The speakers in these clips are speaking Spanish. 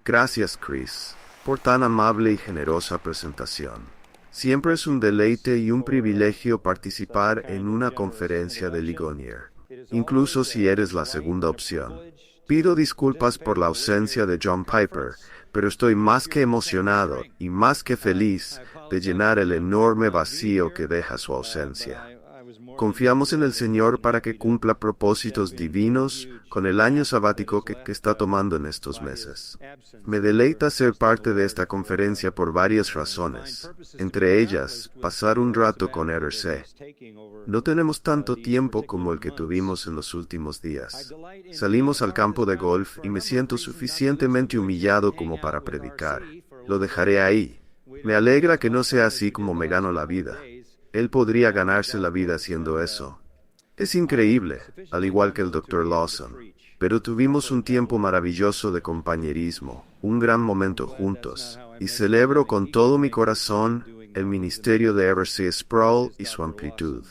Gracias, Chris, por tan amable y generosa presentación. Siempre es un deleite y un privilegio participar en una conferencia de Ligonier, incluso si eres la segunda opción. Pido disculpas por la ausencia de John Piper, pero estoy más que emocionado y más que feliz de llenar el enorme vacío que deja su ausencia. Confiamos en el Señor para que cumpla propósitos divinos con el año sabático que está tomando en estos meses. Me deleita ser parte de esta conferencia por varias razones, entre ellas, pasar un rato con RC. No tenemos tanto tiempo como el que tuvimos en los últimos días. Salimos al campo de golf y me siento suficientemente humillado como para predicar. Lo dejaré ahí. Me alegra que no sea así como me gano la vida. Él podría ganarse la vida haciendo eso. Es increíble, al igual que el Dr. Lawson. Pero tuvimos un tiempo maravilloso de compañerismo, un gran momento juntos, y celebro con todo mi corazón el ministerio de R.C. Sproul y su amplitud.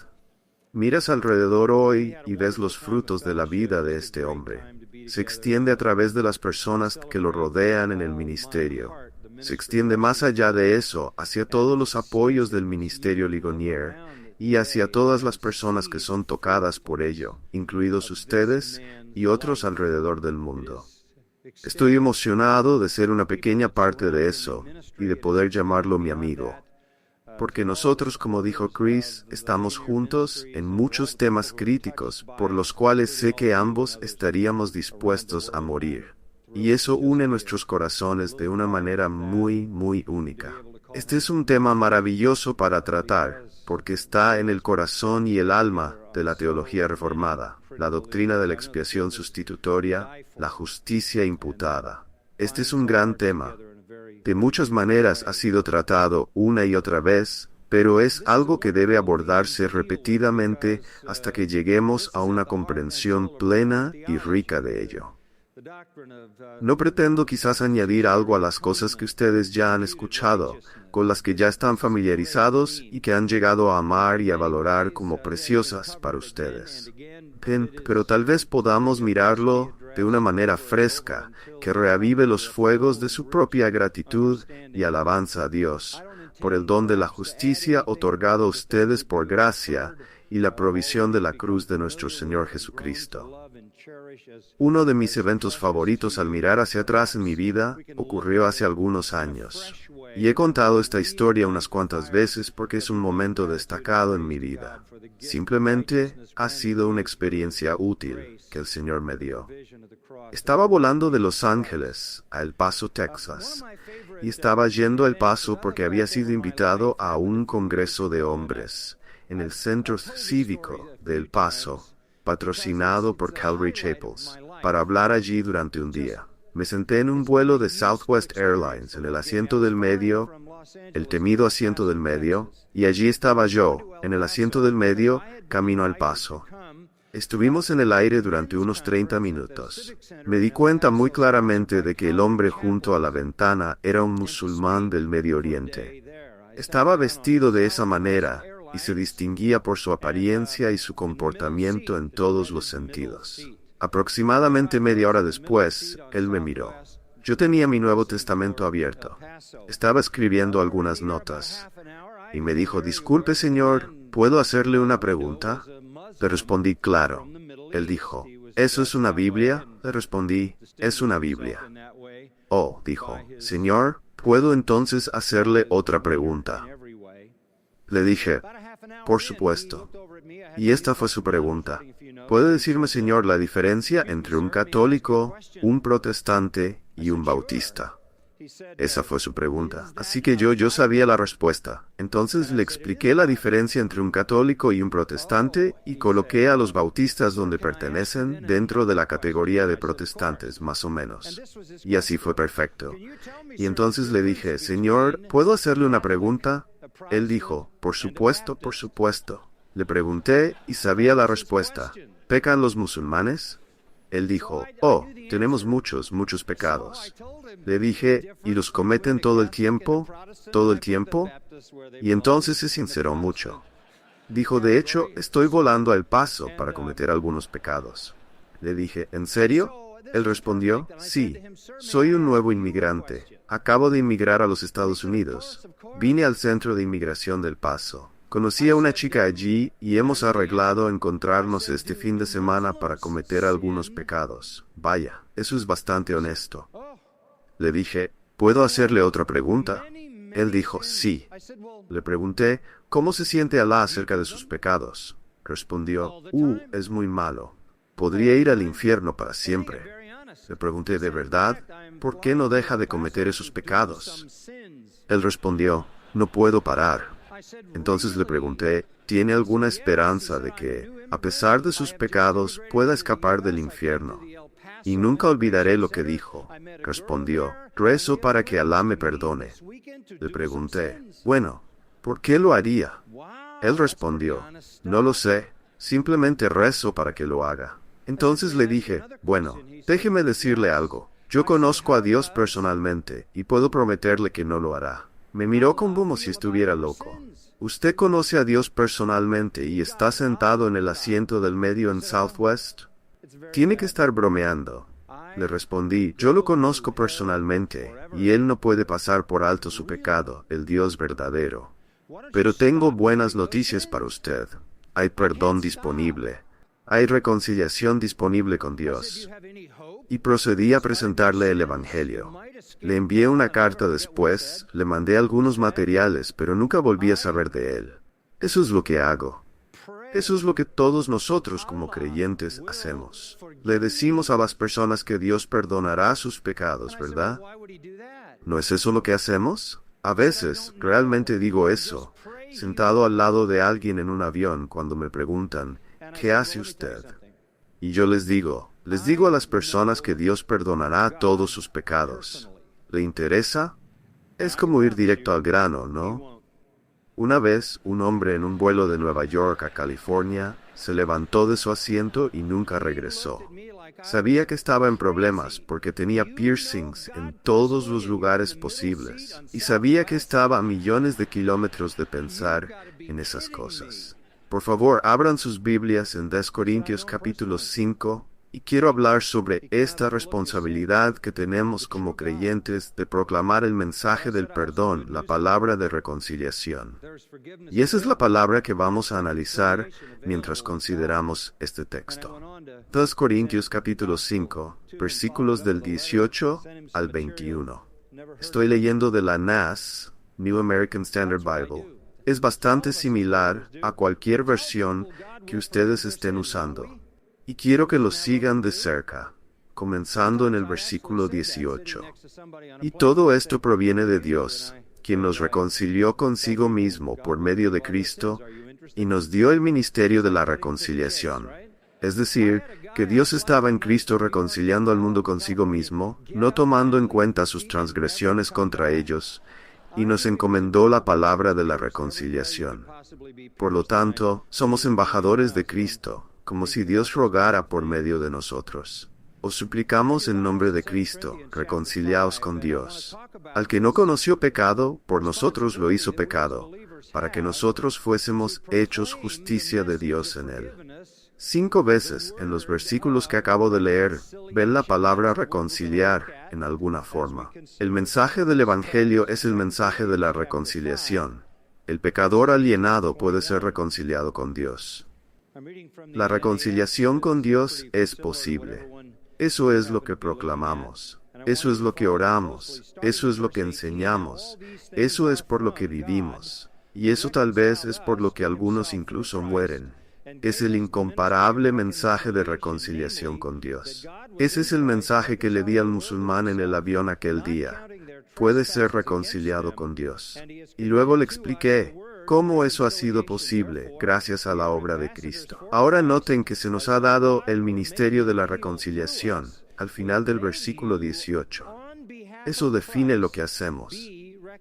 Miras alrededor hoy y ves los frutos de la vida de este hombre. Se extiende a través de las personas que lo rodean en el ministerio. Se extiende más allá de eso, hacia todos los apoyos del Ministerio Ligonier y hacia todas las personas que son tocadas por ello, incluidos ustedes y otros alrededor del mundo. Estoy emocionado de ser una pequeña parte de eso y de poder llamarlo mi amigo. Porque nosotros, como dijo Chris, estamos juntos en muchos temas críticos por los cuales sé que ambos estaríamos dispuestos a morir. Y eso une nuestros corazones de una manera muy, muy única. Este es un tema maravilloso para tratar, porque está en el corazón y el alma de la teología reformada, la doctrina de la expiación sustitutoria, la justicia imputada. Este es un gran tema. De muchas maneras ha sido tratado una y otra vez, pero es algo que debe abordarse repetidamente hasta que lleguemos a una comprensión plena y rica de ello. No pretendo quizás añadir algo a las cosas que ustedes ya han escuchado, con las que ya están familiarizados y que han llegado a amar y a valorar como preciosas para ustedes. Pero tal vez podamos mirarlo de una manera fresca, que reavive los fuegos de su propia gratitud y alabanza a Dios, por el don de la justicia otorgado a ustedes por gracia y la provisión de la cruz de nuestro Señor Jesucristo. Uno de mis eventos favoritos al mirar hacia atrás en mi vida ocurrió hace algunos años, y he contado esta historia unas cuantas veces porque es un momento destacado en mi vida. Simplemente ha sido una experiencia útil que el Señor me dio. Estaba volando de Los Ángeles a El Paso, Texas, y estaba yendo a El Paso porque había sido invitado a un congreso de hombres en el Centro Cívico de El Paso, patrocinado por Calvary Chapels, para hablar allí durante un día. Me senté en un vuelo de Southwest Airlines en el asiento del medio, el temido asiento del medio, y allí estaba yo, en el asiento del medio, camino al Paso. Estuvimos en el aire durante unos 30 minutos. Me di cuenta muy claramente de que el hombre junto a la ventana era un musulmán del Medio Oriente. Estaba vestido de esa manera, y se distinguía por su apariencia y su comportamiento en todos los sentidos. Aproximadamente media hora después, él me miró. Yo tenía mi Nuevo Testamento abierto. Estaba escribiendo algunas notas. Y me dijo, disculpe señor, ¿puedo hacerle una pregunta? Le respondí, claro. Él dijo, ¿eso es una Biblia? Le respondí, es una Biblia. Oh, dijo, señor, ¿puedo entonces hacerle otra pregunta? Le dije, por supuesto. Y esta fue su pregunta. ¿Puede decirme, señor, la diferencia entre un católico, un protestante y un bautista? Esa fue su pregunta. Así que yo sabía la respuesta. Entonces le expliqué la diferencia entre un católico y un protestante y coloqué a los bautistas donde pertenecen dentro de la categoría de protestantes, más o menos. Y así fue perfecto. Y entonces le dije, señor, ¿puedo hacerle una pregunta? Él dijo, por supuesto, por supuesto. Le pregunté y sabía la respuesta. ¿Pecan los musulmanes? Él dijo, oh, tenemos muchos pecados. Le dije, ¿y los cometen todo el tiempo? ¿Todo el tiempo? Y entonces se sinceró mucho. Dijo, de hecho, estoy volando al Paso para cometer algunos pecados. Le dije, ¿en serio? Él respondió, sí, soy un nuevo inmigrante. Acabo de inmigrar a los Estados Unidos. Vine al centro de inmigración del Paso. Conocí a una chica allí y hemos arreglado encontrarnos este fin de semana para cometer algunos pecados. Vaya, eso es bastante honesto. Le dije, ¿puedo hacerle otra pregunta? Él dijo, sí. Le pregunté, ¿cómo se siente Alá acerca de sus pecados? Respondió, es muy malo. Podría ir al infierno para siempre. Le pregunté, ¿de verdad? ¿Por qué no deja de cometer esos pecados? Él respondió, no puedo parar. Entonces le pregunté, ¿tiene alguna esperanza de que, a pesar de sus pecados, pueda escapar del infierno? Y nunca olvidaré lo que dijo. Respondió, rezo para que Alá me perdone. Le pregunté, bueno, ¿por qué lo haría? Él respondió, no lo sé, simplemente rezo para que lo haga. Entonces le dije, bueno, déjeme decirle algo. Yo conozco a Dios personalmente y puedo prometerle que no lo hará. Me miró como si estuviera loco. ¿Usted conoce a Dios personalmente y está sentado en el asiento del medio en Southwest? Tiene que estar bromeando. Le respondí, yo lo conozco personalmente, y Él no puede pasar por alto su pecado, el Dios verdadero. Pero tengo buenas noticias para usted. Hay perdón disponible. Hay reconciliación disponible con Dios. Y procedí a presentarle el Evangelio. Le envié una carta después, le mandé algunos materiales, pero nunca volví a saber de él. Eso es lo que hago. Eso es lo que todos nosotros como creyentes hacemos. Le decimos a las personas que Dios perdonará sus pecados, ¿verdad? ¿No es eso lo que hacemos? A veces, realmente digo eso, sentado al lado de alguien en un avión cuando me preguntan, ¿qué hace usted? Y yo les digo a las personas que Dios perdonará todos sus pecados. ¿Le interesa? Es como ir directo al grano, ¿no? Una vez, un hombre en un vuelo de Nueva York a California se levantó de su asiento y nunca regresó. Sabía que estaba en problemas porque tenía piercings en todos los lugares posibles y sabía que estaba a millones de kilómetros de pensar en esas cosas. Por favor, abran sus Biblias en 2 Corintios capítulo 5, y quiero hablar sobre esta responsabilidad que tenemos como creyentes de proclamar el mensaje del perdón, la palabra de reconciliación. Y esa es la palabra que vamos a analizar mientras consideramos este texto. 2 Corintios capítulo 5, versículos del 18 al 21. Estoy leyendo de la NAS, New American Standard Bible. Es bastante similar a cualquier versión que ustedes estén usando. Y quiero que lo sigan de cerca, comenzando en el versículo 18. Y todo esto proviene de Dios, quien nos reconcilió consigo mismo por medio de Cristo, y nos dio el ministerio de la reconciliación. Es decir, que Dios estaba en Cristo reconciliando al mundo consigo mismo, no tomando en cuenta sus transgresiones contra ellos, y nos encomendó la palabra de la reconciliación. Por lo tanto, somos embajadores de Cristo, como si Dios rogara por medio de nosotros. Os suplicamos en nombre de Cristo, reconciliaos con Dios. Al que no conoció pecado, por nosotros lo hizo pecado, para que nosotros fuésemos hechos justicia de Dios en él. 5 veces en los versículos que acabo de leer, ven la palabra reconciliar en alguna forma. El mensaje del Evangelio es el mensaje de la reconciliación. El pecador alienado puede ser reconciliado con Dios. La reconciliación con Dios es posible. Eso es lo que proclamamos. Eso es lo que oramos. Eso es lo que enseñamos. Eso es por lo que vivimos. Y eso tal vez es por lo que algunos incluso mueren. Es el incomparable mensaje de reconciliación con Dios. Ese es el mensaje que le di al musulmán en el avión aquel día. Puede ser reconciliado con Dios. Y luego le expliqué cómo eso ha sido posible gracias a la obra de Cristo. Ahora noten que se nos ha dado el ministerio de la reconciliación al final del versículo 18. Eso define lo que hacemos.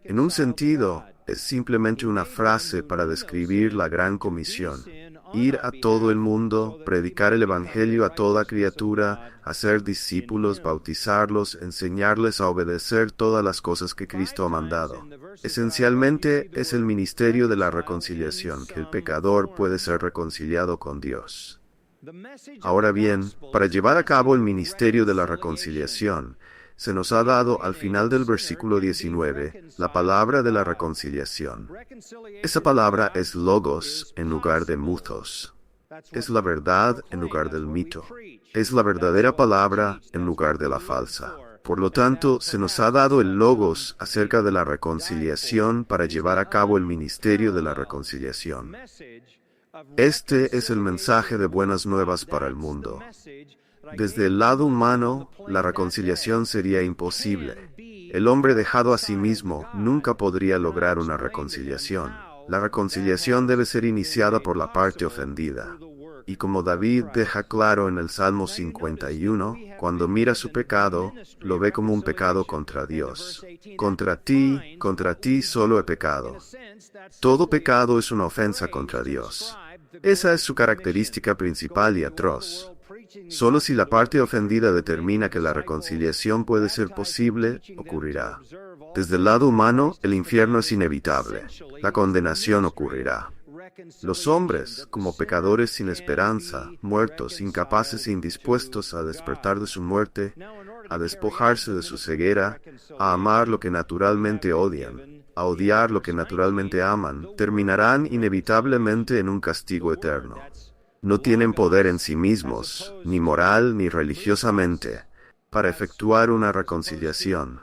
En un sentido, es simplemente una frase para describir la gran comisión. Ir a todo el mundo, predicar el Evangelio a toda criatura, hacer discípulos, bautizarlos, enseñarles a obedecer todas las cosas que Cristo ha mandado. Esencialmente es el ministerio de la reconciliación, que el pecador puede ser reconciliado con Dios. Ahora bien, para llevar a cabo el ministerio de la reconciliación, se nos ha dado al final del versículo 19 la palabra de la reconciliación. Esa palabra es logos en lugar de muthos. Es la verdad en lugar del mito. Es la verdadera palabra en lugar de la falsa. Por lo tanto, se nos ha dado el logos acerca de la reconciliación para llevar a cabo el ministerio de la reconciliación. Este es el mensaje de buenas nuevas para el mundo. Desde el lado humano, la reconciliación sería imposible. El hombre dejado a sí mismo nunca podría lograr una reconciliación. La reconciliación debe ser iniciada por la parte ofendida. Y como David deja claro en el Salmo 51, cuando mira su pecado, lo ve como un pecado contra Dios. Contra ti solo he pecado. Todo pecado es una ofensa contra Dios. Esa es su característica principal y atroz. Solo si la parte ofendida determina que la reconciliación puede ser posible, ocurrirá. Desde el lado humano, el infierno es inevitable. La condenación ocurrirá. Los hombres, como pecadores sin esperanza, muertos, incapaces e indispuestos a despertar de su muerte, a despojarse de su ceguera, a amar lo que naturalmente odian, a odiar lo que naturalmente aman, terminarán inevitablemente en un castigo eterno. No tienen poder en sí mismos, ni moral ni religiosamente, para efectuar una reconciliación.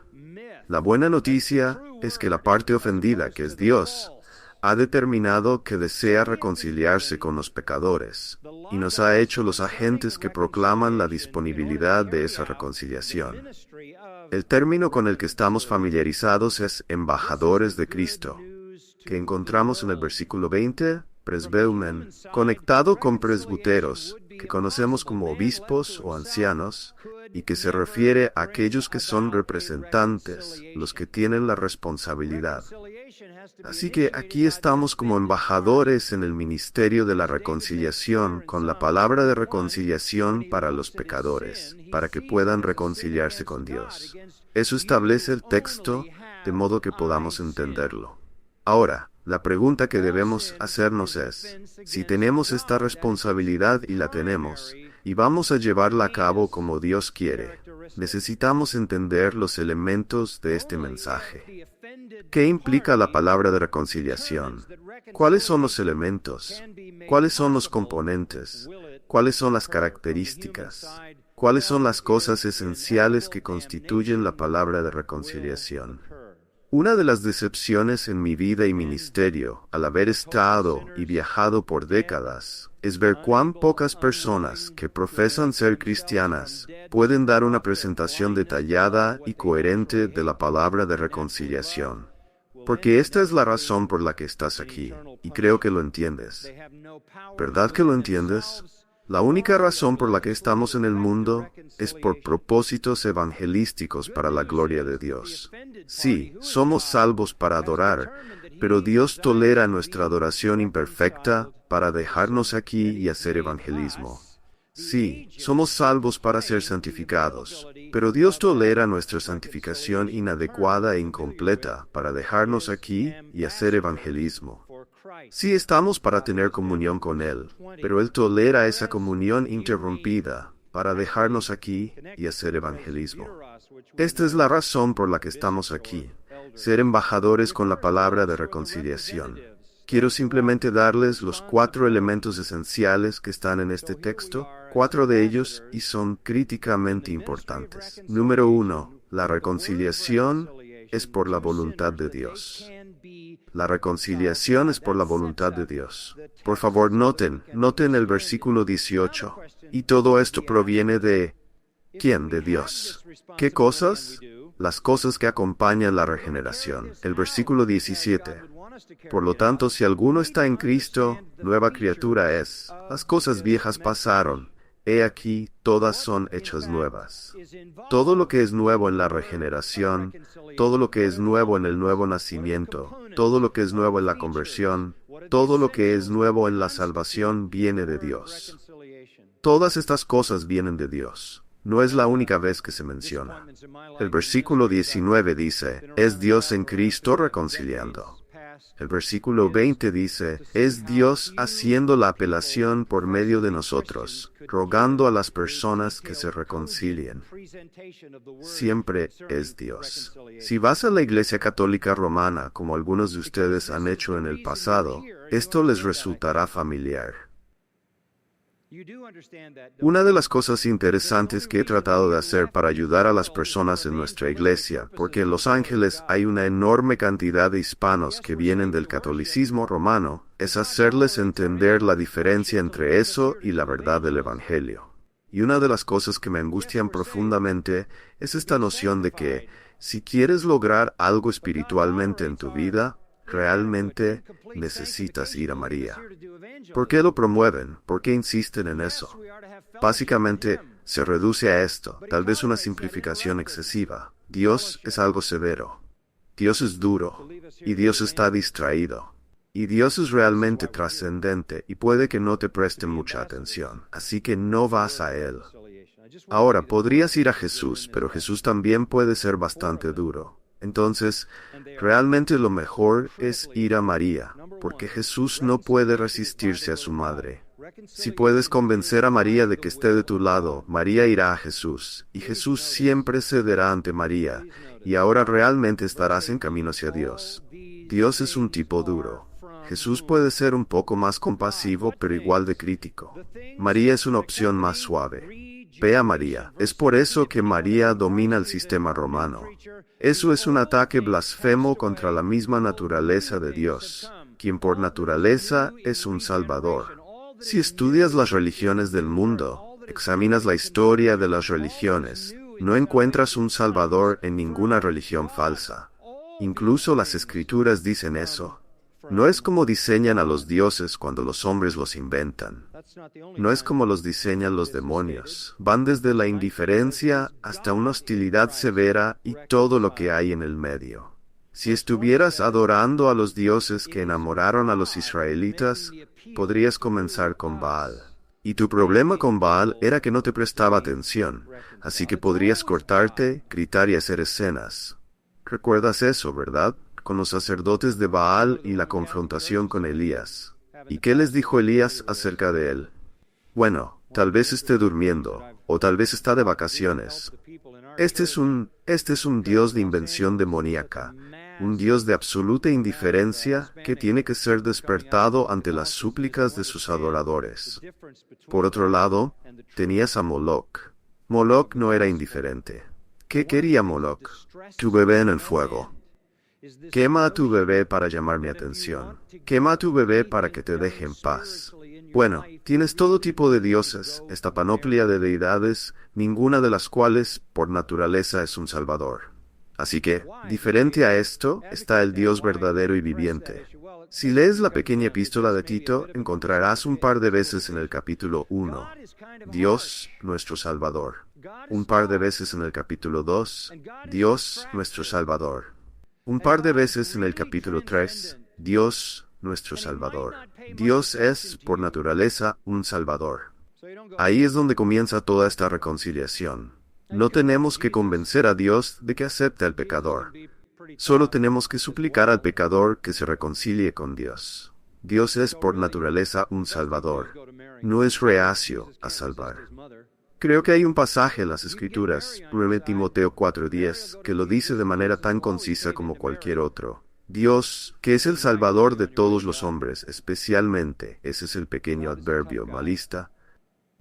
La buena noticia es que la parte ofendida, que es Dios, ha determinado que desea reconciliarse con los pecadores, y nos ha hecho los agentes que proclaman la disponibilidad de esa reconciliación. El término con el que estamos familiarizados es embajadores de Cristo, que encontramos en el versículo 20, presbeumen, conectado con presbuteros, que conocemos como obispos o ancianos, y que se refiere a aquellos que son representantes, los que tienen la responsabilidad. Así que aquí estamos como embajadores en el ministerio de la reconciliación, con la palabra de reconciliación para los pecadores, para que puedan reconciliarse con Dios. Eso establece el texto, de modo que podamos entenderlo. Ahora, la pregunta que debemos hacernos es, si tenemos esta responsabilidad y la tenemos, y vamos a llevarla a cabo como Dios quiere, necesitamos entender los elementos de este mensaje. ¿Qué implica la palabra de reconciliación? ¿Cuáles son los elementos? ¿Cuáles son los componentes? ¿Cuáles son las características? ¿Cuáles son las cosas esenciales que constituyen la palabra de reconciliación? Una de las decepciones en mi vida y ministerio, al haber estado y viajado por décadas, es ver cuán pocas personas que profesan ser cristianas pueden dar una presentación detallada y coherente de la palabra de reconciliación. Porque esta es la razón por la que estás aquí, y creo que lo entiendes. ¿Verdad que lo entiendes? La única razón por la que estamos en el mundo es por propósitos evangelísticos para la gloria de Dios. Sí, somos salvos para adorar, pero Dios tolera nuestra adoración imperfecta para dejarnos aquí y hacer evangelismo. Sí, somos salvos para ser santificados, pero Dios tolera nuestra santificación inadecuada e incompleta para dejarnos aquí y hacer evangelismo. Sí estamos para tener comunión con Él, pero Él tolera esa comunión interrumpida para dejarnos aquí y hacer evangelismo. Esta es la razón por la que estamos aquí, ser embajadores con la palabra de reconciliación. Quiero simplemente darles los 4 elementos esenciales que están en este texto, 4 de ellos, y son críticamente importantes. Número 1. La reconciliación es por la voluntad de Dios. La reconciliación es por la voluntad de Dios. Por favor, noten el versículo 18. Y todo esto proviene de... ¿quién? De Dios. ¿Qué cosas? Las cosas que acompañan la regeneración. El versículo 17. Por lo tanto, si alguno está en Cristo, nueva criatura es. Las cosas viejas pasaron. He aquí, todas son hechas nuevas. Todo lo que es nuevo en la regeneración, todo lo que es nuevo en el nuevo nacimiento, todo lo que es nuevo en la conversión, todo lo que es nuevo en la salvación viene de Dios. Todas estas cosas vienen de Dios. No es la única vez que se menciona. El versículo 19 dice, es Dios en Cristo reconciliando. El versículo 20 dice, es Dios haciendo la apelación por medio de nosotros, rogando a las personas que se reconcilien. Siempre es Dios. Si vas a la Iglesia Católica Romana, como algunos de ustedes han hecho en el pasado, esto les resultará familiar. Una de las cosas interesantes que he tratado de hacer para ayudar a las personas en nuestra iglesia, porque en Los Ángeles hay una enorme cantidad de hispanos que vienen del catolicismo romano, es hacerles entender la diferencia entre eso y la verdad del Evangelio. Y una de las cosas que me angustian profundamente es esta noción de que, si quieres lograr algo espiritualmente en tu vida, realmente necesitas ir a María. ¿Por qué lo promueven? ¿Por qué insisten en eso? Básicamente, se reduce a esto, tal vez una simplificación excesiva. Dios es algo severo. Dios es duro. Y Dios está distraído. Y Dios es realmente trascendente y puede que no te presten mucha atención, así que no vas a Él. Ahora, podrías ir a Jesús, pero Jesús también puede ser bastante duro. Entonces, realmente lo mejor es ir a María, porque Jesús no puede resistirse a su madre. Si puedes convencer a María de que esté de tu lado, María irá a Jesús, y Jesús siempre cederá ante María, y ahora realmente estarás en camino hacia Dios. Dios es un tipo duro. Jesús puede ser un poco más compasivo, pero igual de crítico. María es una opción más suave. Ve a María. Es por eso que María domina el sistema romano. Eso es un ataque blasfemo contra la misma naturaleza de Dios, quien por naturaleza es un Salvador. Si estudias las religiones del mundo, examinas la historia de las religiones, no encuentras un Salvador en ninguna religión falsa. Incluso las Escrituras dicen eso. No es como diseñan a los dioses cuando los hombres los inventan. No es como los diseñan los demonios. Van desde la indiferencia hasta una hostilidad severa y todo lo que hay en el medio. Si estuvieras adorando a los dioses que enamoraron a los israelitas, podrías comenzar con Baal. Y tu problema con Baal era que no te prestaba atención, así que podrías cortarte, gritar y hacer escenas. ¿Recuerdas eso, verdad? Con los sacerdotes de Baal y la confrontación con Elías. ¿Y qué les dijo Elías acerca de él? Bueno, tal vez esté durmiendo, o tal vez está de vacaciones. Este es un Dios de invención demoníaca, un Dios de absoluta indiferencia que tiene que ser despertado ante las súplicas de sus adoradores. Por otro lado, tenías a Moloch. Moloch no era indiferente. ¿Qué quería Moloch? Tu bebé en el fuego. Quema a tu bebé para llamar mi atención. Quema a tu bebé para que te deje en paz. Bueno, tienes todo tipo de dioses, esta panoplia de deidades, ninguna de las cuales, por naturaleza, es un salvador. Así que, diferente a esto, está el Dios verdadero y viviente. Si lees la pequeña epístola de Tito, encontrarás un par de veces en el capítulo 1, Dios, nuestro Salvador. Un par de veces en el capítulo 2, Dios, nuestro Salvador. Un par de veces en el capítulo 3, Dios, nuestro Salvador. Dios es, por naturaleza, un Salvador. Ahí es donde comienza toda esta reconciliación. No tenemos que convencer a Dios de que acepte al pecador. Solo tenemos que suplicar al pecador que se reconcilie con Dios. Dios es, por naturaleza, un Salvador. No es reacio a salvar. Creo que hay un pasaje en las Escrituras, 1 Timoteo 4:10, que lo dice de manera tan concisa como cualquier otro. Dios, que es el Salvador de todos los hombres, especialmente, ese es el pequeño adverbio malista,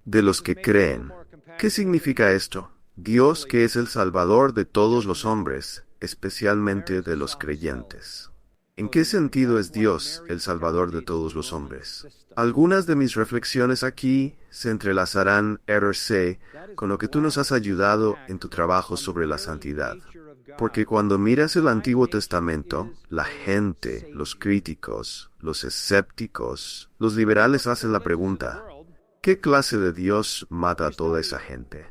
de los que creen. ¿Qué significa esto? Dios, que es el Salvador de todos los hombres, especialmente de los creyentes. ¿En qué sentido es Dios el Salvador de todos los hombres? Algunas de mis reflexiones aquí se entrelazarán, RC, con lo que tú nos has ayudado en tu trabajo sobre la santidad. Porque cuando miras el Antiguo Testamento, la gente, los críticos, los escépticos, los liberales hacen la pregunta, ¿qué clase de Dios mata a toda esa gente?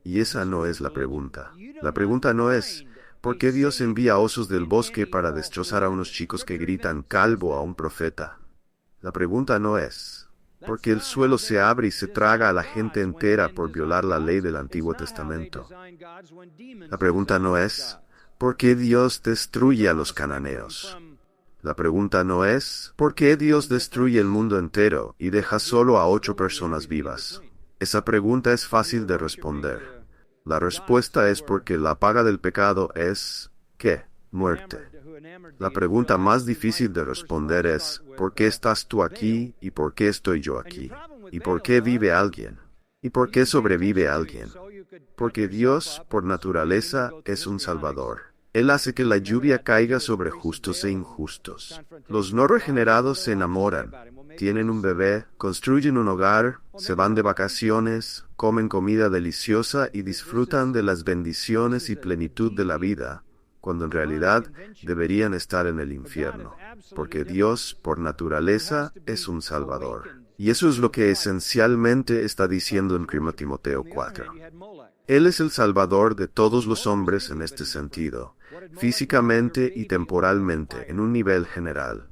Y esa no es la pregunta. La pregunta no es, ¿por qué Dios envía osos del bosque para destrozar a unos chicos que gritan calvo a un profeta? La pregunta no es, ¿por qué el suelo se abre y se traga a la gente entera por violar la ley del Antiguo Testamento? La pregunta no es, ¿por qué Dios destruye a los cananeos? La pregunta no es, ¿por qué Dios destruye el mundo entero y deja solo a 8 personas vivas? Esa pregunta es fácil de responder. La respuesta es porque la paga del pecado es, ¿qué? Muerte. La pregunta más difícil de responder es, ¿por qué estás tú aquí y por qué estoy yo aquí? ¿Y por qué vive alguien? ¿Y por qué sobrevive alguien? Porque Dios, por naturaleza, es un Salvador. Él hace que la lluvia caiga sobre justos e injustos. Los no regenerados se enamoran, tienen un bebé, construyen un hogar, se van de vacaciones, comen comida deliciosa y disfrutan de las bendiciones y plenitud de la vida, cuando en realidad deberían estar en el infierno, porque Dios, por naturaleza, es un Salvador. Y eso es lo que esencialmente está diciendo en 1 Timoteo 4. Él es el Salvador de todos los hombres en este sentido, físicamente y temporalmente, en un nivel general.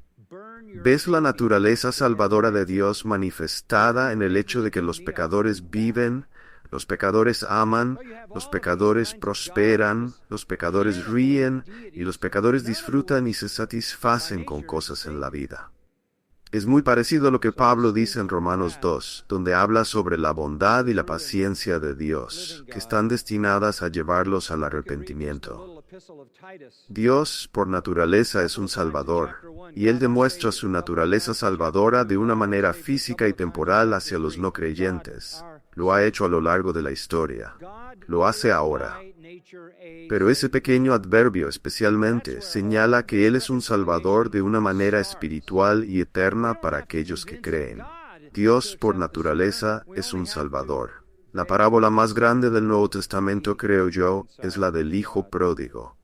¿Ves la naturaleza salvadora de Dios manifestada en el hecho de que los pecadores viven, los pecadores aman, los pecadores prosperan, los pecadores ríen y los pecadores disfrutan y se satisfacen con cosas en la vida? Es muy parecido a lo que Pablo dice en Romanos 2, donde habla sobre la bondad y la paciencia de Dios, que están destinadas a llevarlos al arrepentimiento. Dios, por naturaleza, es un Salvador, y Él demuestra su naturaleza salvadora de una manera física y temporal hacia los no creyentes. Lo ha hecho a lo largo de la historia. Lo hace ahora. Pero ese pequeño adverbio especialmente señala que Él es un Salvador de una manera espiritual y eterna para aquellos que creen. Dios, por naturaleza, es un Salvador. La parábola más grande del Nuevo Testamento, creo yo, es la del Hijo Pródigo.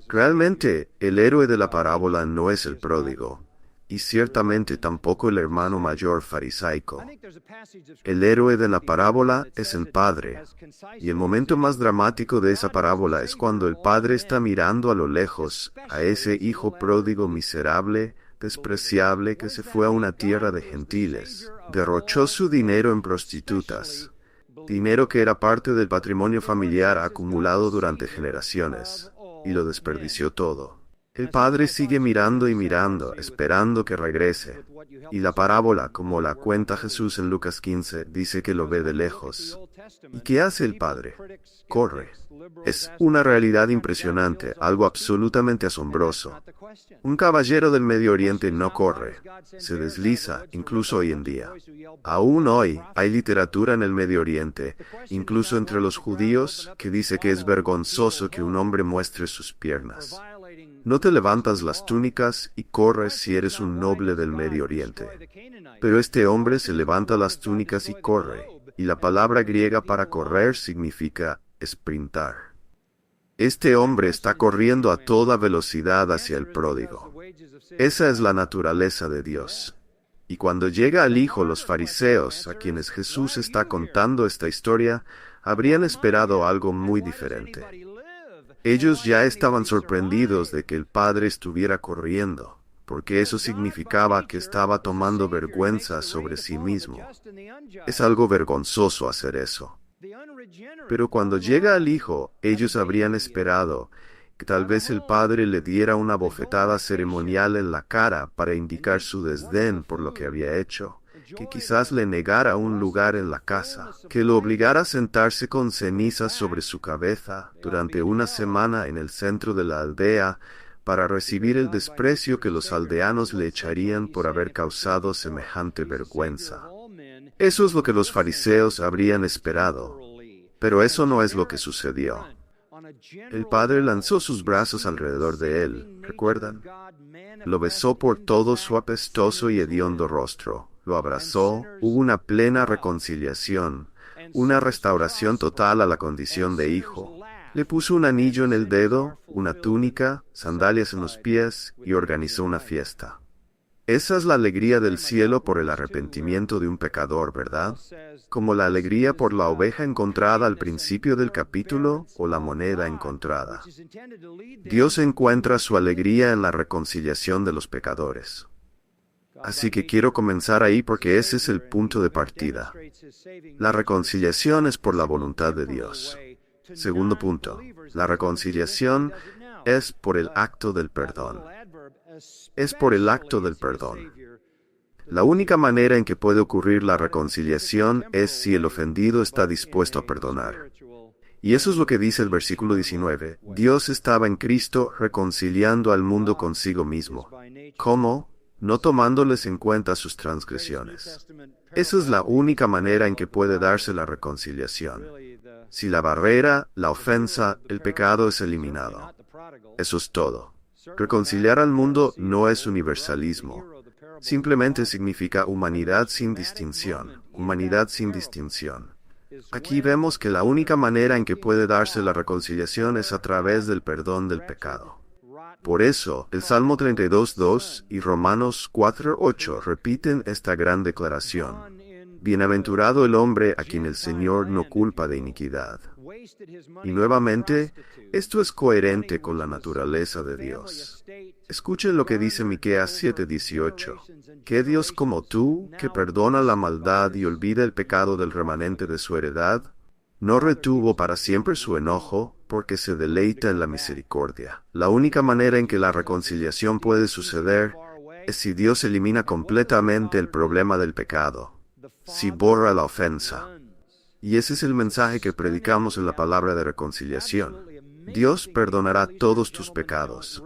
Realmente, el héroe de la parábola no es el pródigo, y ciertamente tampoco el hermano mayor farisaico. El héroe de la parábola es el padre, y el momento más dramático de esa parábola es cuando el padre está mirando a lo lejos a ese hijo pródigo miserable, despreciable, que se fue a una tierra de gentiles, derrochó su dinero en prostitutas, dinero que era parte del patrimonio familiar acumulado durante generaciones, y lo desperdició todo. El padre sigue mirando y mirando, esperando que regrese. Y la parábola, como la cuenta Jesús en Lucas 15, dice que lo ve de lejos. ¿Y qué hace el padre? Corre. Es una realidad impresionante, algo absolutamente asombroso. Un caballero del Medio Oriente no corre, se desliza, incluso hoy en día. Aún hoy hay literatura en el Medio Oriente, incluso entre los judíos, que dice que es vergonzoso que un hombre muestre sus piernas. No te levantas las túnicas y corres si eres un noble del Medio Oriente. Pero este hombre se levanta las túnicas y corre, y la palabra griega para correr significa sprintar. Este hombre está corriendo a toda velocidad hacia el pródigo. Esa es la naturaleza de Dios. Y cuando llega al Hijo, los fariseos, a quienes Jesús está contando esta historia, habrían esperado algo muy diferente. Ellos ya estaban sorprendidos de que el padre estuviera corriendo, porque eso significaba que estaba tomando vergüenza sobre sí mismo. Es algo vergonzoso hacer eso. Pero cuando llega al Hijo, ellos habrían esperado que tal vez el padre le diera una bofetada ceremonial en la cara para indicar su desdén por lo que había hecho, que quizás le negara un lugar en la casa, que lo obligara a sentarse con cenizas sobre su cabeza durante una semana en el centro de la aldea para recibir el desprecio que los aldeanos le echarían por haber causado semejante vergüenza. Eso es lo que los fariseos habrían esperado, pero eso no es lo que sucedió. El padre lanzó sus brazos alrededor de él, ¿recuerdan? Lo besó por todo su apestoso y hediondo rostro. Lo abrazó, hubo una plena reconciliación, una restauración total a la condición de hijo. Le puso un anillo en el dedo, una túnica, sandalias en los pies y organizó una fiesta. Esa es la alegría del cielo por el arrepentimiento de un pecador, ¿verdad? Como la alegría por la oveja encontrada al principio del capítulo o la moneda encontrada. Dios encuentra su alegría en la reconciliación de los pecadores. Así que quiero comenzar ahí porque ese es el punto de partida. La reconciliación es por la voluntad de Dios. Segundo punto, la reconciliación es por el acto del perdón. es por el acto del perdón. La única manera en que puede ocurrir la reconciliación es si el ofendido está dispuesto a perdonar. Y eso es lo que dice el versículo 19. Dios estaba en Cristo reconciliando al mundo consigo mismo. ¿Cómo? No tomándoles en cuenta sus transgresiones. Esa es la única manera en que puede darse la reconciliación. Si la barrera, la ofensa, el pecado es eliminado. Eso es todo. Reconciliar al mundo no es universalismo. Simplemente significa humanidad sin distinción. Humanidad sin distinción. Aquí vemos que la única manera en que puede darse la reconciliación es a través del perdón del pecado. Por eso, el Salmo 32:2 y Romanos 4:8 repiten esta gran declaración. Bienaventurado el hombre a quien el Señor no culpa de iniquidad. Y nuevamente, esto es coherente con la naturaleza de Dios. Escuchen lo que dice Miqueas 7:18. ¿Qué Dios como tú, que perdona la maldad y olvida el pecado del remanente de su heredad? No retuvo para siempre su enojo, porque se deleita en la misericordia. La única manera en que la reconciliación puede suceder es si Dios elimina completamente el problema del pecado, si borra la ofensa. Y ese es el mensaje que predicamos en la palabra de reconciliación. Dios perdonará todos tus pecados.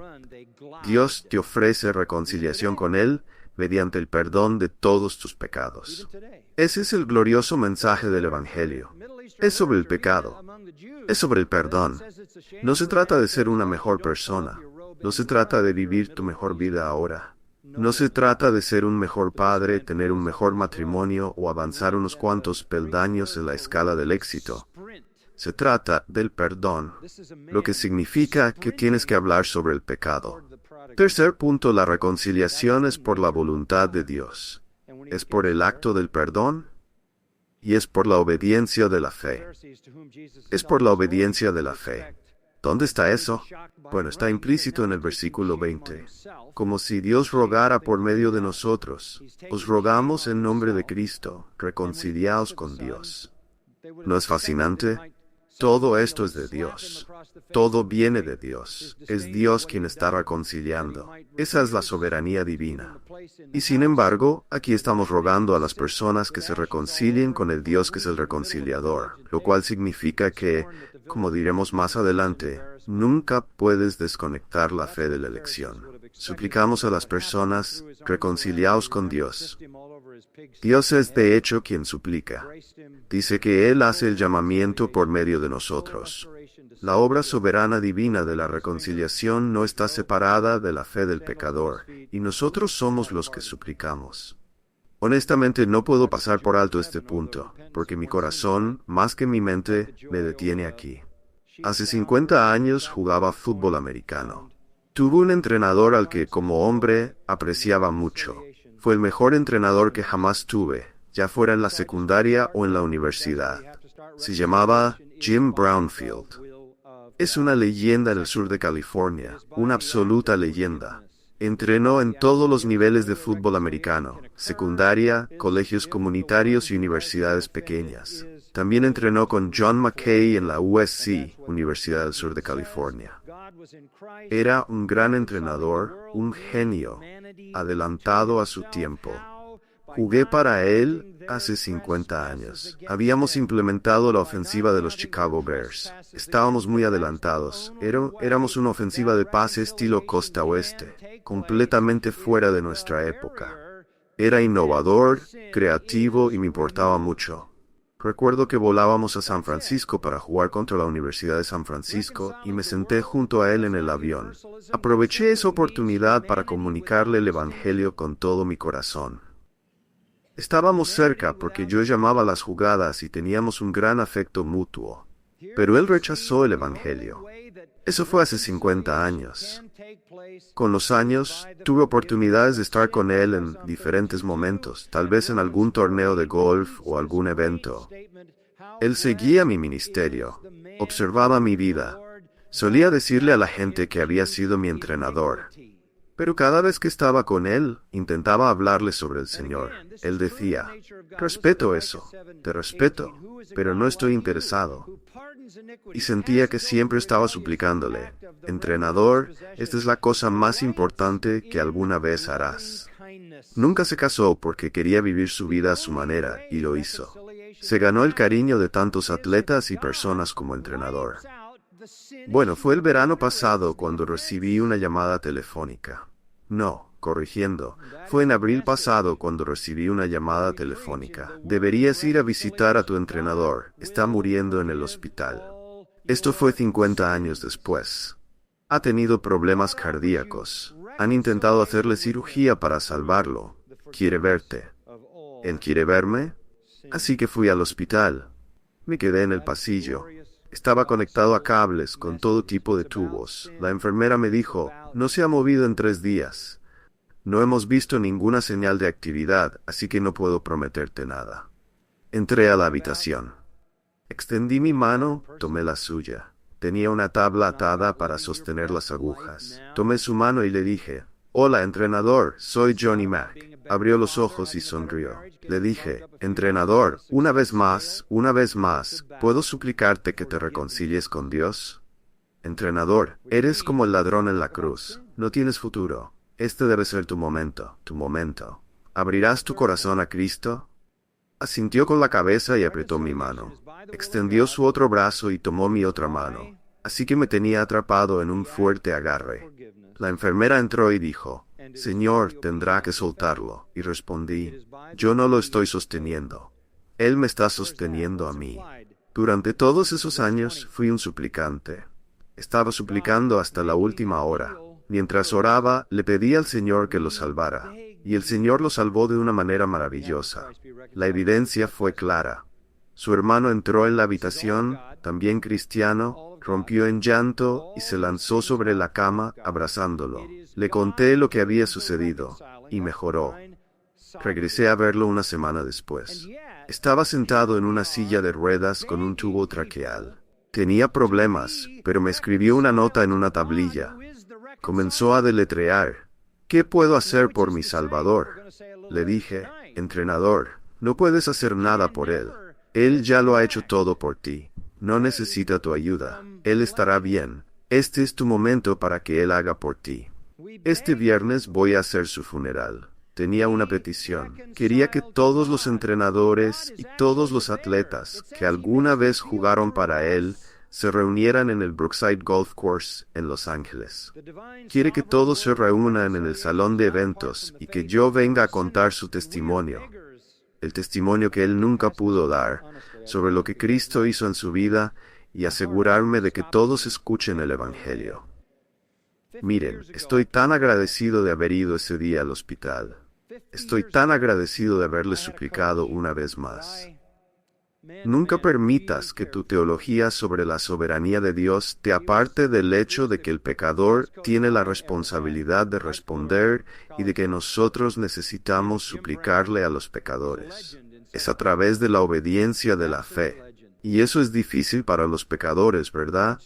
Dios te ofrece reconciliación con Él mediante el perdón de todos tus pecados. Ese es el glorioso mensaje del Evangelio. Es sobre el pecado. Es sobre el perdón. No se trata de ser una mejor persona. No se trata de vivir tu mejor vida ahora. No se trata de ser un mejor padre, tener un mejor matrimonio o avanzar unos cuantos peldaños en la escala del éxito. Se trata del perdón, lo que significa que tienes que hablar sobre el pecado. Tercer punto, la reconciliación es por la voluntad de Dios. Es por el acto del perdón y es por la obediencia de la fe. Es por la obediencia de la fe. ¿Dónde está eso? Bueno, está implícito en el versículo 20. Como si Dios rogara por medio de nosotros. Os rogamos en nombre de Cristo, reconciliaos con Dios. ¿No es fascinante? Todo esto es de Dios. Todo viene de Dios. Es Dios quien está reconciliando. Esa es la soberanía divina. Y sin embargo, aquí estamos rogando a las personas que se reconcilien con el Dios que es el reconciliador, lo cual significa que, como diremos más adelante, nunca puedes desconectar la fe de la elección. Suplicamos a las personas, reconciliaos con Dios. Dios es de hecho quien suplica. Dice que Él hace el llamamiento por medio de nosotros. La obra soberana divina de la reconciliación no está separada de la fe del pecador, y nosotros somos los que suplicamos. Honestamente no puedo pasar por alto este punto, porque mi corazón, más que mi mente, me detiene aquí. Hace 50 años jugaba fútbol americano. Tuve un entrenador al que, como hombre, apreciaba mucho. Fue el mejor entrenador que jamás tuve, ya fuera en la secundaria o en la universidad. Se llamaba Jim Brownfield. Es una leyenda en el sur de California, una absoluta leyenda. Entrenó en todos los niveles de fútbol americano, secundaria, colegios comunitarios y universidades pequeñas. También entrenó con John McKay en la USC, Universidad del Sur de California. Era un gran entrenador, un genio, adelantado a su tiempo. Jugué para él hace 50 años. Habíamos implementado la ofensiva de los Chicago Bears. Estábamos muy adelantados. Éramos una ofensiva de pase estilo costa oeste, completamente fuera de nuestra época. Era innovador, creativo y me importaba mucho. Recuerdo que volábamos a San Francisco para jugar contra la Universidad de San Francisco y me senté junto a él en el avión. Aproveché esa oportunidad para comunicarle el Evangelio con todo mi corazón. Estábamos cerca porque yo llamaba las jugadas y teníamos un gran afecto mutuo. Pero él rechazó el Evangelio. Eso fue hace 50 años. Con los años, tuve oportunidades de estar con él en diferentes momentos, tal vez en algún torneo de golf o algún evento. Él seguía mi ministerio, observaba mi vida. Solía decirle a la gente que había sido mi entrenador. Pero cada vez que estaba con él, intentaba hablarle sobre el Señor. Él decía, respeto eso, te respeto, pero no estoy interesado. Y sentía que siempre estaba suplicándole: entrenador, esta es la cosa más importante que alguna vez harás. Nunca se casó porque quería vivir su vida a su manera, y lo hizo. Se ganó el cariño de tantos atletas y personas como entrenador. Bueno, fue el verano pasado cuando recibí una llamada telefónica. No, corrigiendo, fue en abril pasado cuando recibí una llamada telefónica. Deberías ir a visitar a tu entrenador, está muriendo en el hospital. Esto fue 50 años después. Ha tenido problemas cardíacos. Han intentado hacerle cirugía para salvarlo. Quiere verte. ¿Él quiere verme? Así que fui al hospital. Me quedé en el pasillo. Estaba conectado a cables con todo tipo de tubos. La enfermera me dijo: no se ha movido en 3 días. No hemos visto ninguna señal de actividad, así que no puedo prometerte nada. Entré a la habitación. Extendí mi mano, tomé la suya. Tenía una tabla atada para sostener las agujas. Tomé su mano y le dije: hola, entrenador, soy Johnny Mac. Abrió los ojos y sonrió. Le dije: entrenador, una vez más, ¿puedo suplicarte que te reconcilies con Dios? Entrenador, eres como el ladrón en la cruz. No tienes futuro. Este debe ser tu momento, tu momento. ¿Abrirás tu corazón a Cristo? Asintió con la cabeza y apretó mi mano. Extendió su otro brazo y tomó mi otra mano. Así que me tenía atrapado en un fuerte agarre. La enfermera entró y dijo: Señor, tendrá que soltarlo. Y respondí: yo no lo estoy sosteniendo. Él me está sosteniendo a mí. Durante todos esos años fui un suplicante. Estaba suplicando hasta la última hora. Mientras oraba, le pedí al Señor que lo salvara. Y el Señor lo salvó de una manera maravillosa. La evidencia fue clara. Su hermano entró en la habitación, también cristiano, rompió en llanto y se lanzó sobre la cama, abrazándolo. Le conté lo que había sucedido, y mejoró. Regresé a verlo una semana después. Estaba sentado en una silla de ruedas con un tubo traqueal. Tenía problemas, pero me escribió una nota en una tablilla. Comenzó a deletrear: ¿qué puedo hacer por mi Salvador? Le dije: entrenador, no puedes hacer nada por él. Él ya lo ha hecho todo por ti. No necesita tu ayuda. Él estará bien. Este es tu momento para que él haga por ti. Este viernes voy a hacer su funeral. Tenía una petición. Quería que todos los entrenadores y todos los atletas que alguna vez jugaron para él se reunieran en el Brookside Golf Course en Los Ángeles. Quiere que todos se reúnan en el salón de eventos y que yo venga a contar su testimonio. El testimonio que él nunca pudo dar sobre lo que Cristo hizo en su vida, y asegurarme de que todos escuchen el Evangelio. Miren, estoy tan agradecido de haber ido ese día al hospital. Estoy tan agradecido de haberle suplicado una vez más. Nunca permitas que tu teología sobre la soberanía de Dios te aparte del hecho de que el pecador tiene la responsabilidad de responder y de que nosotros necesitamos suplicarle a los pecadores. Es a través de la obediencia de la fe. Y eso es difícil para los pecadores, ¿verdad?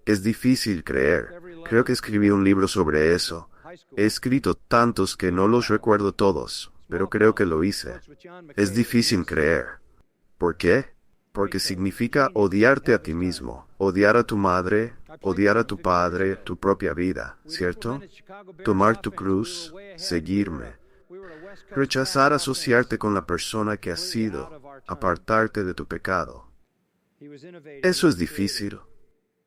Es difícil creer. Creo que escribí un libro sobre eso. He escrito tantos que no los recuerdo todos, pero creo que lo hice. Es difícil creer. ¿Por qué? Porque significa odiarte a ti mismo, odiar a tu madre, odiar a tu padre, tu propia vida, ¿cierto? Tomar tu cruz, seguirme. Rechazar asociarte con la persona que has sido, apartarte de tu pecado. Eso es difícil.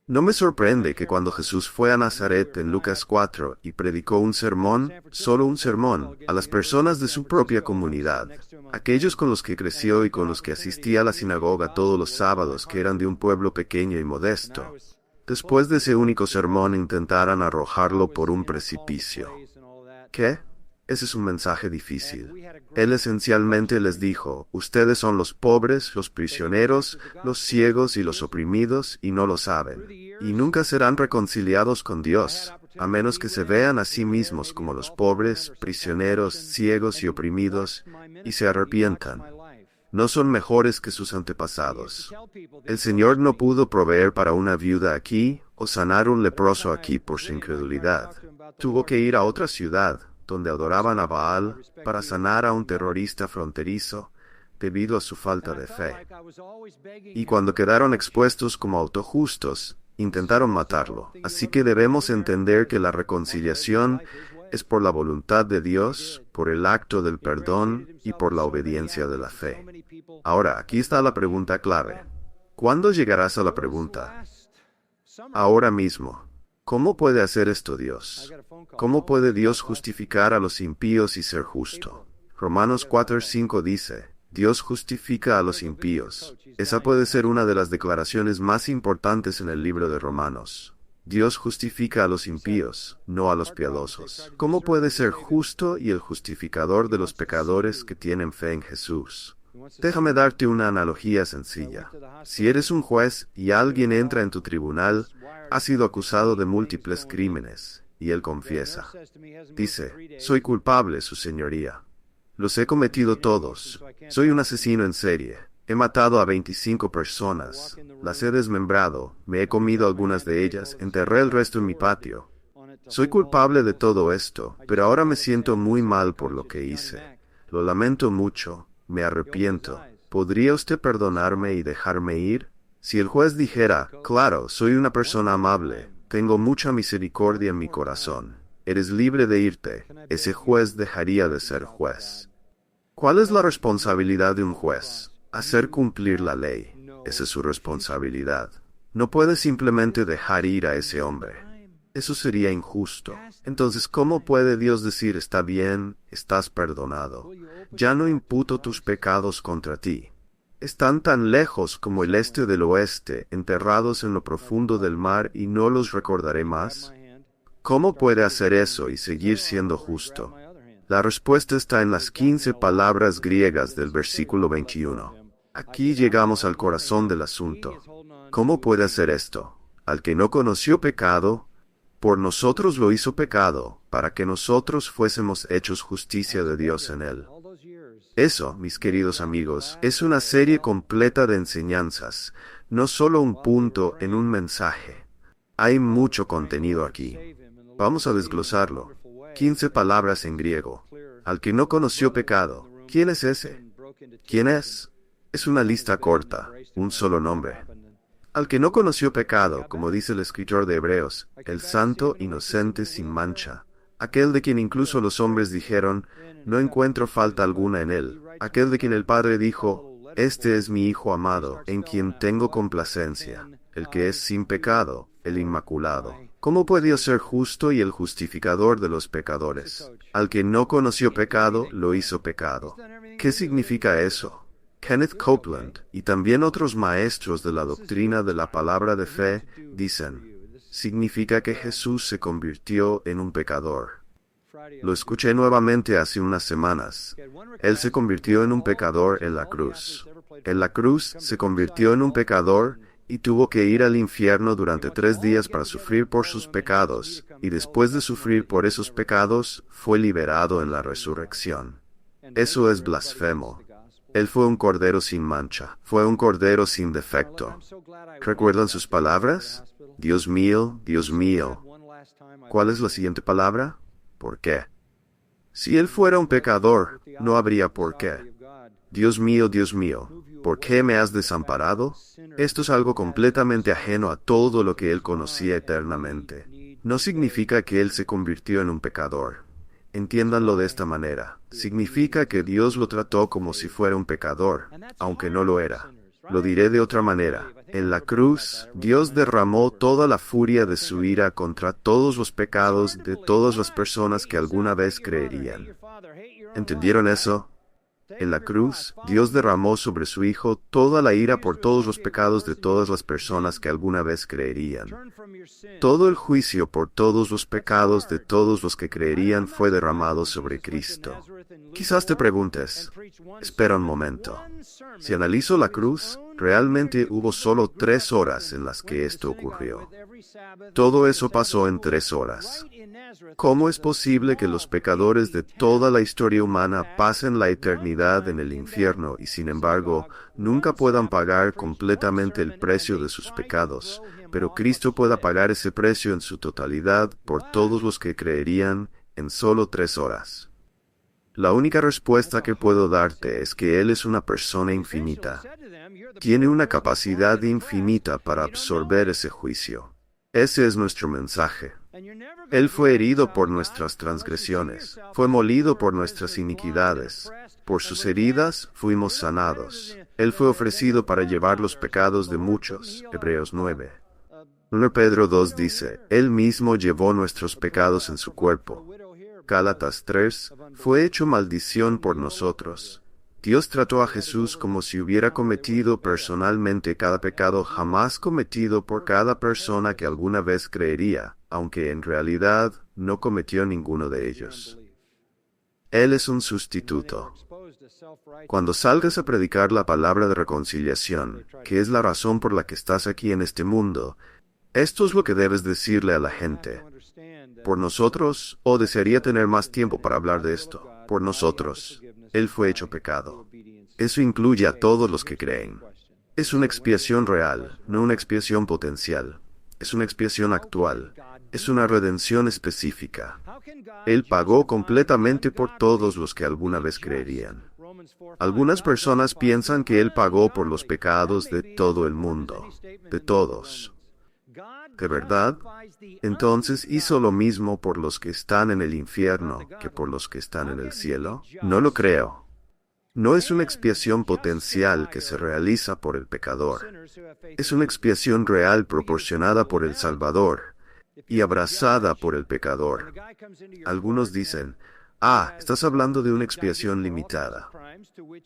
No me sorprende que cuando Jesús fue a Nazaret en Lucas 4 y predicó un sermón, solo un sermón, a las personas de su propia comunidad, aquellos con los que creció y con los que asistía a la sinagoga todos los sábados, que eran de un pueblo pequeño y modesto, después de ese único sermón intentaran arrojarlo por un precipicio. ¿Qué? Ese es un mensaje difícil. Él esencialmente les dijo: ustedes son los pobres, los prisioneros, los ciegos y los oprimidos, y no lo saben. Y nunca serán reconciliados con Dios, a menos que se vean a sí mismos como los pobres, prisioneros, ciegos y oprimidos, y se arrepientan. No son mejores que sus antepasados. El Señor no pudo proveer para una viuda aquí, o sanar un leproso aquí por su incredulidad. Tuvo que ir a otra ciudad, donde adoraban a Baal, para sanar a un terrorista fronterizo, debido a su falta de fe. Y cuando quedaron expuestos como autojustos, intentaron matarlo. Así que debemos entender que la reconciliación es por la voluntad de Dios, por el acto del perdón y por la obediencia de la fe. Ahora, aquí está la pregunta clave. ¿Cuándo llegarás a la pregunta? Ahora mismo. ¿Cómo puede hacer esto Dios? ¿Cómo puede Dios justificar a los impíos y ser justo? Romanos 4:5 dice, Dios justifica a los impíos. Esa puede ser una de las declaraciones más importantes en el libro de Romanos. Dios justifica a los impíos, no a los piadosos. ¿Cómo puede ser justo y el justificador de los pecadores que tienen fe en Jesús? Déjame darte una analogía sencilla. Si eres un juez y alguien entra en tu tribunal, ha sido acusado de múltiples crímenes, y él confiesa. Dice, soy culpable, su señoría. Los he cometido todos. Soy un asesino en serie. He matado a 25 personas. Las he desmembrado. Me he comido algunas de ellas. Enterré el resto en mi patio. Soy culpable de todo esto, pero ahora me siento muy mal por lo que hice. Lo lamento mucho. Me arrepiento. ¿Podría usted perdonarme y dejarme ir? Si el juez dijera, claro, soy una persona amable. Tengo mucha misericordia en mi corazón. Eres libre de irte. Ese juez dejaría de ser juez. ¿Cuál es la responsabilidad de un juez? Hacer cumplir la ley. Esa es su responsabilidad. No puede simplemente dejar ir a ese hombre. Eso sería injusto. Entonces, ¿cómo puede Dios decir, está bien, estás perdonado? Ya no imputo tus pecados contra ti. Están tan lejos como el este del oeste, enterrados en lo profundo del mar, y no los recordaré más. ¿Cómo puede hacer eso y seguir siendo justo? La respuesta está en las 15 palabras griegas del versículo 21. Aquí llegamos al corazón del asunto. ¿Cómo puede hacer esto? Al que no conoció pecado, por nosotros lo hizo pecado, para que nosotros fuésemos hechos justicia de Dios en él. Eso, mis queridos amigos, es una serie completa de enseñanzas, no solo un punto en un mensaje. Hay mucho contenido aquí. Vamos a desglosarlo. 15 palabras en griego. Al que no conoció pecado. ¿Quién es ese? ¿Quién es? Es una lista corta, un solo nombre. Al que no conoció pecado, como dice el escritor de Hebreos, el santo, inocente, sin mancha. Aquel de quien incluso los hombres dijeron, no encuentro falta alguna en él. Aquel de quien el Padre dijo, este es mi Hijo amado, en quien tengo complacencia. El que es sin pecado, el inmaculado. ¿Cómo puede Dios ser justo y el justificador de los pecadores? Al que no conoció pecado, lo hizo pecado. ¿Qué significa eso? Kenneth Copeland y también otros maestros de la doctrina de la palabra de fe dicen, significa que Jesús se convirtió en un pecador. Lo escuché nuevamente hace unas semanas. Él se convirtió en un pecador en la cruz. En la cruz se convirtió en un pecador y tuvo que ir al infierno durante 3 días para sufrir por sus pecados, y después de sufrir por esos pecados, fue liberado en la resurrección. Eso es blasfemo. Él fue un cordero sin mancha, fue un cordero sin defecto. ¿Recuerdan sus palabras? Dios mío, Dios mío. ¿Cuál es la siguiente palabra? ¿Por qué? Si él fuera un pecador, no habría por qué. Dios mío, ¿por qué me has desamparado? Esto es algo completamente ajeno a todo lo que él conocía eternamente. No significa que él se convirtió en un pecador. Entiéndanlo de esta manera. Significa que Dios lo trató como si fuera un pecador, aunque no lo era. Lo diré de otra manera. En la cruz, Dios derramó toda la furia de su ira contra todos los pecados de todas las personas que alguna vez creerían. ¿Entendieron eso? En la cruz, Dios derramó sobre su Hijo toda la ira por todos los pecados de todas las personas que alguna vez creerían. Todo el juicio por todos los pecados de todos los que creerían fue derramado sobre Cristo. Quizás te preguntes, espera un momento. Si analizo la cruz, realmente hubo solo 3 horas en las que esto ocurrió. Todo eso pasó en 3 horas. ¿Cómo es posible que los pecadores de toda la historia humana pasen la eternidad en el infierno y sin embargo nunca puedan pagar completamente el precio de sus pecados, pero Cristo pueda pagar ese precio en su totalidad por todos los que creerían en solo 3 horas? La única respuesta que puedo darte es que Él es una persona infinita. Tiene una capacidad infinita para absorber ese juicio. Ese es nuestro mensaje. Él fue herido por nuestras transgresiones, fue molido por nuestras iniquidades. Por sus heridas fuimos sanados. Él fue ofrecido para llevar los pecados de muchos. Hebreos 9. 1 Pedro 2 dice, Él mismo llevó nuestros pecados en su cuerpo. Gálatas 3, fue hecho maldición por nosotros. Dios trató a Jesús como si hubiera cometido personalmente cada pecado jamás cometido por cada persona que alguna vez creería, aunque en realidad no cometió ninguno de ellos. Él es un sustituto. Cuando salgas a predicar la palabra de reconciliación, que es la razón por la que estás aquí en este mundo, esto es lo que debes decirle a la gente. Por nosotros, desearía tener más tiempo para hablar de esto. Por nosotros, Él fue hecho pecado. Eso incluye a todos los que creen. Es una expiación real, no una expiación potencial. Es una expiación actual. Es una redención específica. Él pagó completamente por todos los que alguna vez creerían. Algunas personas piensan que Él pagó por los pecados de todo el mundo, de todos. ¿De verdad? Entonces hizo lo mismo por los que están en el infierno que por los que están en el cielo. No lo creo. No es una expiación potencial que se realiza por el pecador. Es una expiación real proporcionada por el Salvador y abrazada por el pecador. Algunos dicen, estás hablando de una expiación limitada.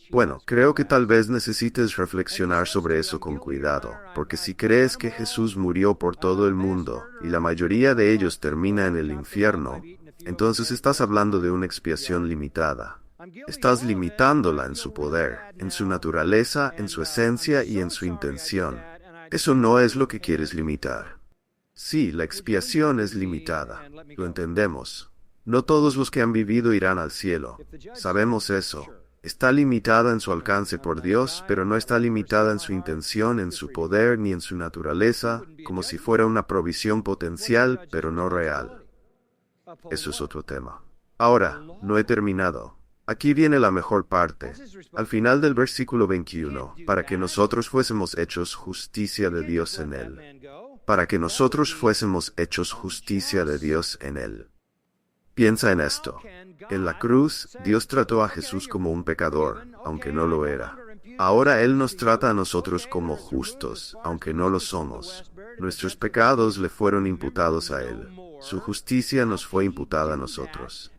Bueno, creo que tal vez necesites reflexionar sobre eso con cuidado, porque si crees que Jesús murió por todo el mundo, y la mayoría de ellos termina en el infierno, entonces estás hablando de una expiación limitada. Estás limitándola en su poder, en su naturaleza, en su esencia y en su intención. Eso no es lo que quieres limitar. Sí, la expiación es limitada. Lo entendemos. No todos los que han vivido irán al cielo. Sabemos eso. Está limitada en su alcance por Dios, pero no está limitada en su intención, en su poder, ni en su naturaleza, como si fuera una provisión potencial, pero no real. Eso es otro tema. Ahora, no he terminado. Aquí viene la mejor parte. Al final del versículo 21, para que nosotros fuésemos hechos justicia de Dios en Él. Para que nosotros fuésemos hechos justicia de Dios en Él. Piensa en esto. En la cruz, Dios trató a Jesús como un pecador, aunque no lo era. Ahora Él nos trata a nosotros como justos, aunque no lo somos. Nuestros pecados le fueron imputados a Él. Su justicia nos fue imputada a nosotros.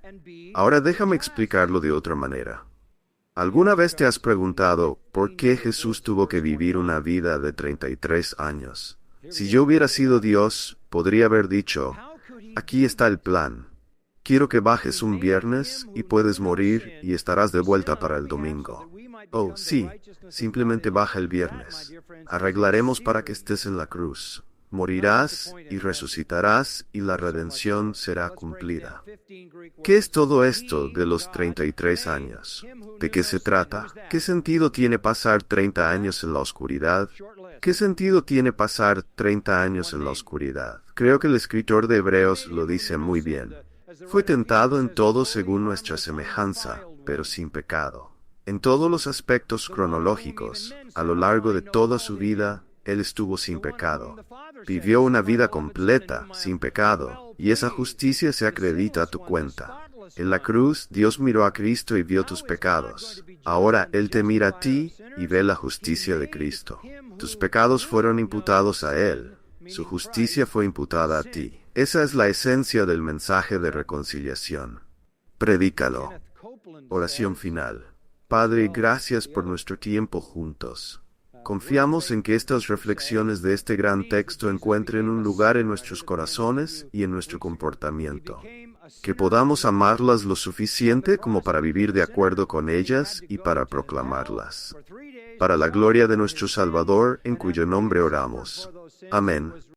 Ahora déjame explicarlo de otra manera. ¿Alguna vez te has preguntado por qué Jesús tuvo que vivir una vida de 33 años? Si yo hubiera sido Dios, podría haber dicho, aquí está el plan. Quiero que bajes un viernes y puedes morir y estarás de vuelta para el domingo. Oh, sí, simplemente baja el viernes. Arreglaremos para que estés en la cruz. Morirás y resucitarás y la redención será cumplida. ¿Qué es todo esto de los 33 años? ¿De qué se trata? ¿Qué sentido tiene pasar 30 años en la oscuridad? ¿Qué sentido tiene pasar 30 años en la oscuridad? Creo que el escritor de Hebreos lo dice muy bien. Fue tentado en todo según nuestra semejanza, pero sin pecado. En todos los aspectos cronológicos, a lo largo de toda su vida, Él estuvo sin pecado. Vivió una vida completa, sin pecado, y esa justicia se acredita a tu cuenta. En la cruz, Dios miró a Cristo y vio tus pecados. Ahora Él te mira a ti y ve la justicia de Cristo. Tus pecados fueron imputados a Él. Su justicia fue imputada a ti. Esa es la esencia del mensaje de reconciliación. Predícalo. Oración final. Padre, gracias por nuestro tiempo juntos. Confiamos en que estas reflexiones de este gran texto encuentren un lugar en nuestros corazones y en nuestro comportamiento. Que podamos amarlas lo suficiente como para vivir de acuerdo con ellas y para proclamarlas. Para la gloria de nuestro Salvador, en cuyo nombre oramos. Amén.